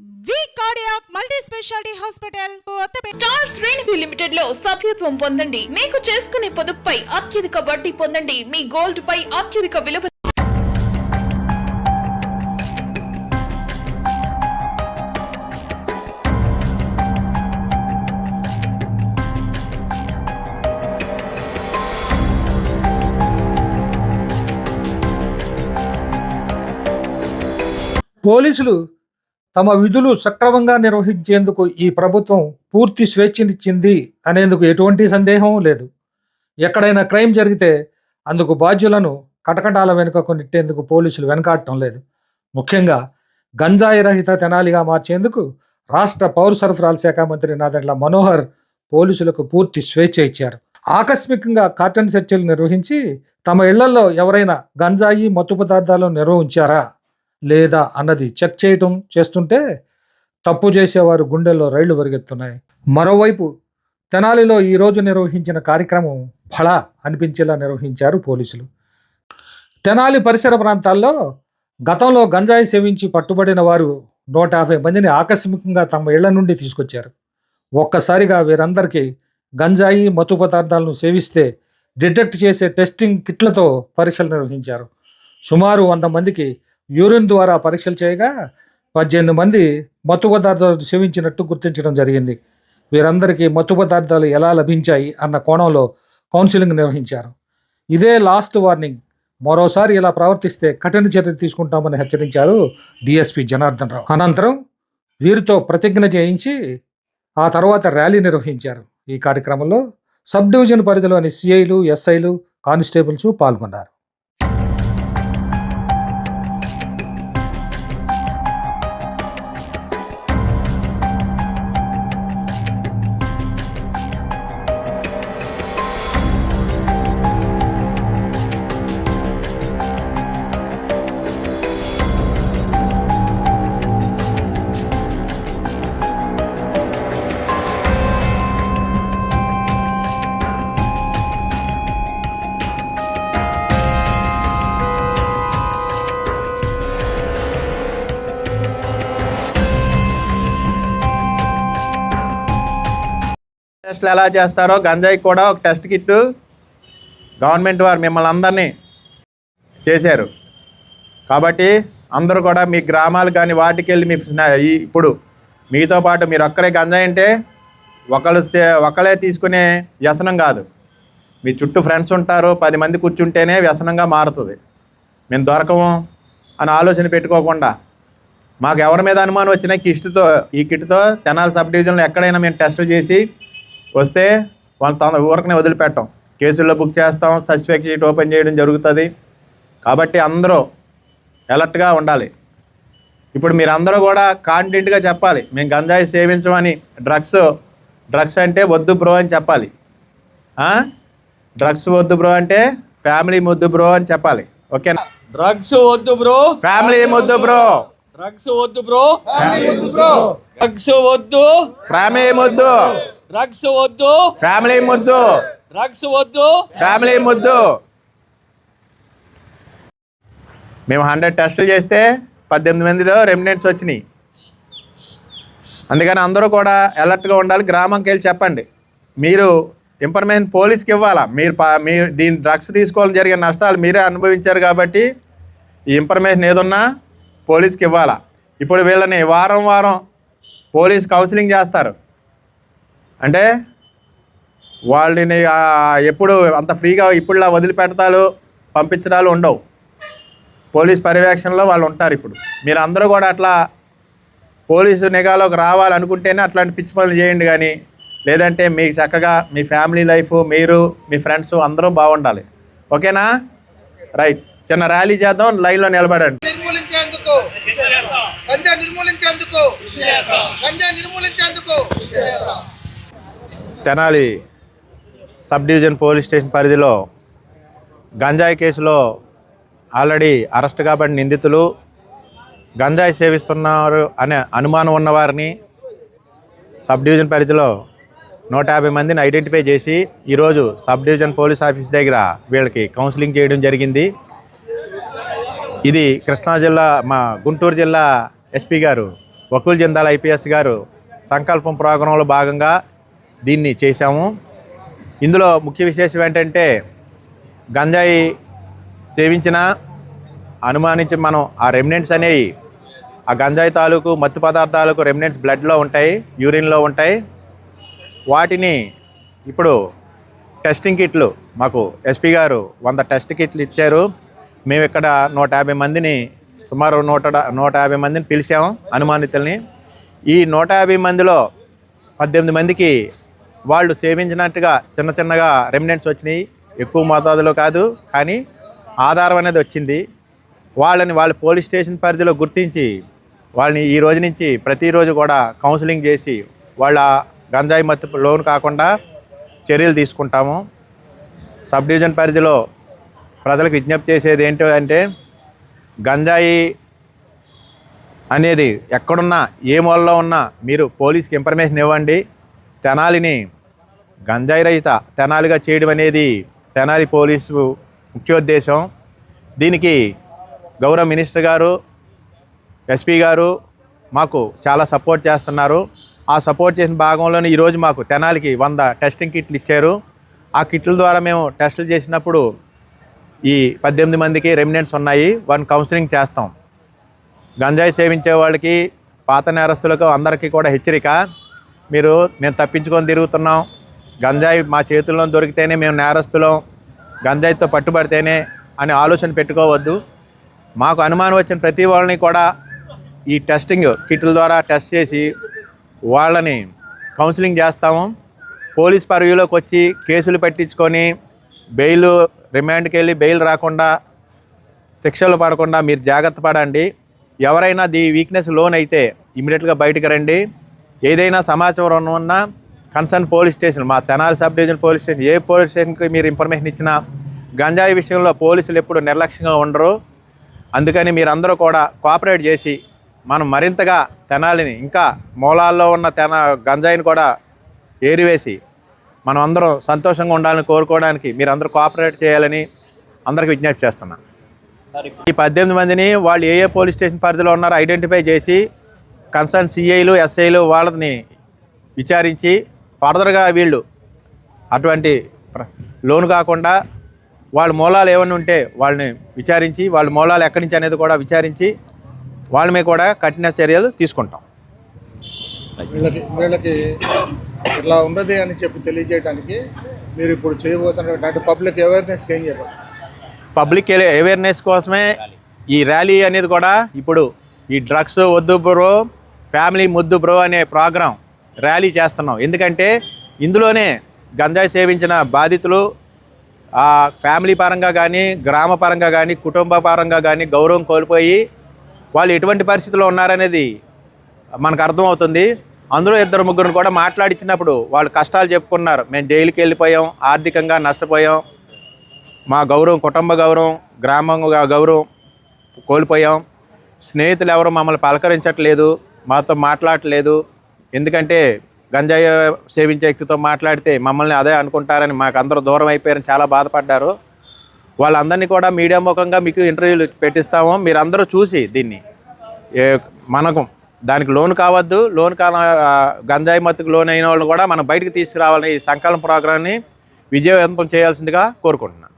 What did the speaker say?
వి cardiac multi speciality hospital star శ్రేణి limited లో సభ్యత్వం పొందండి. మీకు చేసుకునే పొదుపుపై అత్యధిక వడ్డీ పొందండి. మీ గోల్డ్ పై అత్యధిక విలువ. పోలీసులు తమ విధులు సక్రమంగా నిర్వహించేందుకు ఈ ప్రభుత్వం పూర్తి స్వేచ్ఛనిచ్చింది అనేందుకు ఎటువంటి సందేహం లేదు. ఎక్కడైనా క్రైమ్ జరిగితే అందుకు బాధ్యులను కటకటాల వెనుకకు నెట్టేందుకు పోలీసులు వెనకాడటం లేదు. ముఖ్యంగా గంజాయి రహిత తెనాలిగా మార్చేందుకు రాష్ట్ర పౌర సరఫరాల శాఖ మంత్రి నాదెండ్ల మనోహర్ పోలీసులకు పూర్తి స్వేచ్ఛ ఇచ్చారు. ఆకస్మికంగా కార్టన్ సెర్చీలు నిర్వహించి తమ ఇళ్లలో ఎవరైనా గంజాయి మత్తు పదార్థాలను నిల్వ ఉంచారా లేదా అన్నది చెక్ చేయటం చేస్తుంటే తప్పు చేసేవారు గుండెల్లో రైళ్లు పరిగెత్తున్నాయి. మరోవైపు తెనాలిలో ఈరోజు నిర్వహించిన కార్యక్రమం ఫళ అనిపించేలా నిర్వహించారు పోలీసులు. తెనాలి పరిసర ప్రాంతాల్లో గతంలో గంజాయి సేవించి పట్టుబడిన వారు 150 మందిని ఆకస్మికంగా తమ ఇళ్ల నుండి తీసుకొచ్చారు. ఒక్కసారిగా వీరందరికీ గంజాయి మత్తు పదార్థాలను సేవిస్తే డిటెక్ట్ చేసే టెస్టింగ్ కిట్లతో పరీక్షలు నిర్వహించారు. సుమారు 100 మందికి యూరిన్ ద్వారా పరీక్షలు చేయగా 18 మంది మత్తు పదార్థాలు సేవించినట్టు గుర్తించడం జరిగింది. వీరందరికీ మత్తు పదార్థాలు ఎలా లభించాయి అన్న కోణంలో కౌన్సిలింగ్ నిర్వహించారు. ఇదే లాస్ట్ వార్నింగ్, మరోసారి ఇలా ప్రవర్తిస్తే కఠిన చర్య తీసుకుంటామని హెచ్చరించారు డిఎస్పీ జనార్దన్ రావు. అనంతరం వీరితో ప్రతిజ్ఞ చేయించి ఆ తర్వాత ర్యాలీ నిర్వహించారు. ఈ కార్యక్రమంలో సబ్ డివిజన్ పరిధిలోని సిఐలు, ఎస్ఐలు, కానిస్టేబుల్స్ పాల్గొన్నారు. టెస్ట్లు ఎలా చేస్తారో గంజాయి కూడా ఒక టెస్ట్ కిట్ గవర్నమెంట్ వారు మిమ్మల్ని అందరినీ చేశారు. కాబట్టి అందరూ కూడా మీ గ్రామాలు కానీ వాటికి వెళ్ళి ఇప్పుడు మీతో పాటు మీరు ఒక్కరే గంజాయి అంటే ఒకళ్ళే తీసుకునే వ్యసనం కాదు. మీ చుట్టూ ఫ్రెండ్స్ ఉంటారు, 10 మంది కూర్చుంటేనే వ్యసనంగా మారుతుంది. మేము దొరకము అని ఆలోచన పెట్టుకోకుండా మాకు ఎవరి మీద అనుమానం వచ్చినా ఈ కిట్తో తెనాలి సబ్ డివిజన్లో ఎక్కడైనా మేము టెస్టులు చేసి వస్తే వాళ్ళు ఊరకనే వదిలిపెట్టాం, కేసుల్లో బుక్ చేస్తాం, సర్టిఫికేట్ షీట్ ఓపెన్ చేయడం జరుగుతుంది. కాబట్టి అందరూ అలర్ట్గా ఉండాలి. ఇప్పుడు మీరు అందరూ కూడా కాన్ఫిడెంట్గా చెప్పాలి, మేము గంజాయి సేవించమని. డ్రగ్స్ అంటే వద్దు బ్రో అని చెప్పాలి. డ్రగ్స్ వద్దు బ్రో అంటే ఫ్యామిలీ ముద్దు బ్రో అని చెప్పాలి. ఓకేనా? డ్రగ్స్ వద్దు బ్రో, ఫ్యామిలీ ముద్దు బ్రో. డ్రగ్స్ వద్దు బ్రో, డ్రగ్స్ వద్దు, ఫ్యామిలీ ముద్దు. డ్రగ్స్ వద్దు, ఫ్యామిలీ ముద్దు. డ్రగ్స్ వద్దు, ఫ్యామిలీ ముద్దు. మేము 100 టెస్టులు చేస్తే 18 మందిలో రెమినెంట్స్ వచ్చినాయి. అందుకని అందరూ కూడా అలర్ట్గా ఉండాలి. గ్రామంకి వెళ్ళి చెప్పండి. మీరు ఇన్ఫర్మేషన్ పోలీస్కి ఇవ్వాలా. మీరు దీని డ్రగ్స్ తీసుకోవాలని జరిగిన నష్టాలు మీరే అనుభవించారు కాబట్టి ఈ ఇన్ఫర్మేషన్ ఏదున్నా పోలీస్కి ఇవ్వాలా. ఇప్పుడు వీళ్ళని వారం పోలీస్ కౌన్సిలింగ్ చేస్తారు. అంటే వాళ్ళని ఎప్పుడు అంత ఫ్రీగా ఇప్పుడులా వదిలిపెడతాలు పంపించడాలు ఉండవు. పోలీస్ పర్యవేక్షణలో వాళ్ళు ఉంటారు. ఇప్పుడు మీరు అందరూ కూడా అట్లా పోలీసు నిఘాలోకి రావాలనుకుంటేనే అట్లాంటి పిచ్చి పనులు చేయండి. కానీ లేదంటే మీకు చక్కగా మీ ఫ్యామిలీ లైఫ్, మీరు మీ ఫ్రెండ్స్ అందరూ బాగుండాలి. ఓకేనా? రైట్. చిన్న ర్యాలీ చేద్దాం, లైన్లో నిలబడండి. Tenali sub division police station పరిధిలో గంజాయి కేసులో ఆల్రెడీ అరెస్ట్ కాబడిన నిందితులు, గంజాయి సేవిస్తున్నారు అనే అనుమానం ఉన్నవారిని సబ్ డివిజన్ పరిధిలో 150 మందిని ఐడెంటిఫై చేసి ఈరోజు సబ్ డివిజన్ పోలీస్ ఆఫీస్ దగ్గర వీళ్ళకి కౌన్సిలింగ్ చేయడం జరిగింది. ఇది కృష్ణా జిల్లా, మా గుంటూరు జిల్లా ఎస్పీ గారు వకుల్ జిందాల్ ఐపీఎస్ గారు సంకల్పం ప్రోగ్రాంలో భాగంగా దీన్ని చేశాము. ఇందులో ముఖ్య విశేషం ఏంటంటే గంజాయి సేవించిన అనుమానించి మనం ఆ రెమినెంట్స్ అనేవి ఆ గంజాయి తాలూకు మత్తు పదార్థాలకు రెమినెంట్స్ బ్లడ్లో ఉంటాయి, యూరిన్లో ఉంటాయి. వాటిని ఇప్పుడు టెస్టింగ్ కిట్లు మాకు ఎస్పీ గారు 100 టెస్ట్ కిట్లు ఇచ్చారు. మేము ఇక్కడ 150 మందిని సుమారు 150 మందిని పిలిచాము అనుమానితుల్ని. ఈ 150 మందిలో 18 మందికి వాళ్ళు సేవించినట్టుగా చిన్నగా రెమినెంట్స్ వచ్చినాయి. ఎక్కువ మోతాదులో కాదు, కానీ ఆధారం అనేది వచ్చింది. వాళ్ళ పోలీస్ స్టేషన్ పరిధిలో గుర్తించి వాళ్ళని ఈ రోజు నుంచి ప్రతిరోజు కూడా కౌన్సిలింగ్ చేసి వాళ్ళ గంజాయి మత్తు లోన్ కాకుండా చర్యలు తీసుకుంటాము. సబ్ డివిజన్ పరిధిలో ప్రజలకు విజ్ఞప్తి చేసేది ఏంటంటే గంజాయి అనేది ఎక్కడున్నా ఏ మూలలో ఉన్నా మీరు పోలీస్కి ఇన్ఫర్మేషన్ ఇవ్వండి. తెనాలిని గంజాయి రహిత తెనాలిగా చేయడం అనేది తెనాలి పోలీసు ముఖ్యోద్దేశం. దీనికి గౌరవ మినిస్టర్ గారు, ఎస్పీ గారు మాకు చాలా సపోర్ట్ చేస్తున్నారు. ఆ సపోర్ట్ చేసిన భాగంలోనే ఈరోజు మాకు తెనాలికి 100 టెస్టింగ్ కిట్లు ఇచ్చారు. ఆ కిట్ల ద్వారా మేము టెస్టులు చేసినప్పుడు ఈ 18 మందికి రెమినెంట్స్ ఉన్నాయి. 1 కౌన్సిలింగ్ చేస్తాం. గంజాయి సేవించే వాళ్ళకి, పాత నేరస్తులకు అందరికీ కూడా హెచ్చరిక. మేము తప్పించుకొని తిరుగుతున్నాం. గంజాయి మా చేతుల్లో దొరికితేనే మేము నేరస్తులం, గంజాయితో పట్టుబడితేనే అని ఆలోచన పెట్టుకోవద్దు. మాకు అనుమానం వచ్చిన ప్రతి వాళ్ళని కూడా ఈ టెస్టింగ్ కిట్ల ద్వారా టెస్ట్ చేసి వాళ్ళని కౌన్సిలింగ్ చేస్తాము. పోలీస్ పరివ్యూలోకి వచ్చి కేసులు పెట్టించుకొని రిమాండ్కి వెళ్ళి బెయిల్ రాకుండా, శిక్షలు పడకుండా మీరు జాగ్రత్త పడండి. ఎవరైనా వీక్నెస్ లోన్ అయితే ఇమీడియట్గా బయటకు రండి. ఏదైనా సమాచారం ఉన్నా కన్సర్న్ పోలీస్ స్టేషన్, మా Tenali sub division police station, ఏ పోలీస్ స్టేషన్కి మీరు ఇన్ఫర్మేషన్ ఇచ్చినా గంజాయి విషయంలో పోలీసులు ఎప్పుడు నిర్లక్ష్యంగా ఉండరు. అందుకని మీరందరూ కూడా కోఆపరేట్ చేసి మనం మరింతగా తెనాలిని ఇంకా మూలాల్లో ఉన్న గంజాయిని కూడా ఏరివేసి మనం అందరం సంతోషంగా ఉండాలని కోరుకోవడానికి మీరందరూ కోఆపరేట్ చేయాలని అందరికీ విజ్ఞప్తి చేస్తున్నాను. ఈ 18 మందిని వాళ్ళు ఏ పోలీస్ స్టేషన్ పరిధిలో ఉన్నారో ఐడెంటిఫై చేసి కన్సర్న్ సిఐలు, ఎస్ఐలు వాళ్ళని విచారించి ఫర్దర్గా వీళ్ళు అటువంటి లోన్ కాకుండా వాళ్ళ మూలాలు ఏమైనా ఉంటే వాళ్ళని విచారించి, వాళ్ళ మూలాలు ఎక్కడి నుంచి అనేది కూడా విచారించి వాళ్ళ మీద కూడా కఠిన చర్యలు తీసుకుంటాం. వీళ్ళకి ఇట్లా ఉన్నది అని చెప్పి తెలియజేయడానికి మీరు ఇప్పుడు చేయబోతున్నటువంటి పబ్లిక్ అవేర్నెస్కి ఏం చెప్పాలి? పబ్లిక్ అవేర్నెస్ కోసమే ఈ ర్యాలీ అనేది కూడా ఇప్పుడు ఈ డ్రగ్స్ వద్దు బ్రో, ఫ్యామిలీ ముద్దు బ్రో అనే ప్రోగ్రాం ర్యాలీ చేస్తున్నాం. ఎందుకంటే ఇందులోనే గంజాయి సేవించిన బాధితులు ఫ్యామిలీ పరంగా కానీ, గ్రామ పరంగా కానీ, కుటుంబ పరంగా కానీ గౌరవం కోల్పోయి వాళ్ళు ఎటువంటి పరిస్థితుల్లో ఉన్నారనేది మనకు అర్థమవుతుంది. అందులో 2-3 కూడా మాట్లాడించినప్పుడు వాళ్ళు కష్టాలు చెప్పుకున్నారు. మేము జైలుకి వెళ్ళిపోయాం, ఆర్థికంగా నష్టపోయాం, మా గౌరవం, కుటుంబ గౌరవం, గ్రామం గౌరవం కోల్పోయాం, స్నేహితులు ఎవరు మమ్మల్ని పలకరించట్లేదు, మాతో మాట్లాడట్లేదు, ఎందుకంటే గంజాయి సేవించే వ్యక్తితో మాట్లాడితే మమ్మల్ని అదే అనుకుంటారని మాకు అందరూ దూరం అయిపోయారని చాలా బాధపడ్డారు. వాళ్ళందరినీ కూడా మీడియా ముఖంగా మీకు ఇంటర్వ్యూలు పెట్టిస్తాము. మీరందరూ చూసి దీన్ని మనకు దానికి లోన్ కావద్దు, గంజాయి మత్తుకు లోన్ అయిన వాళ్ళు కూడా మనం బయటకు తీసుకురావాలని ఈ సంకల్ప ప్రోగ్రాన్ని విజయవంతం చేయాల్సిందిగా కోరుకుంటున్నాను.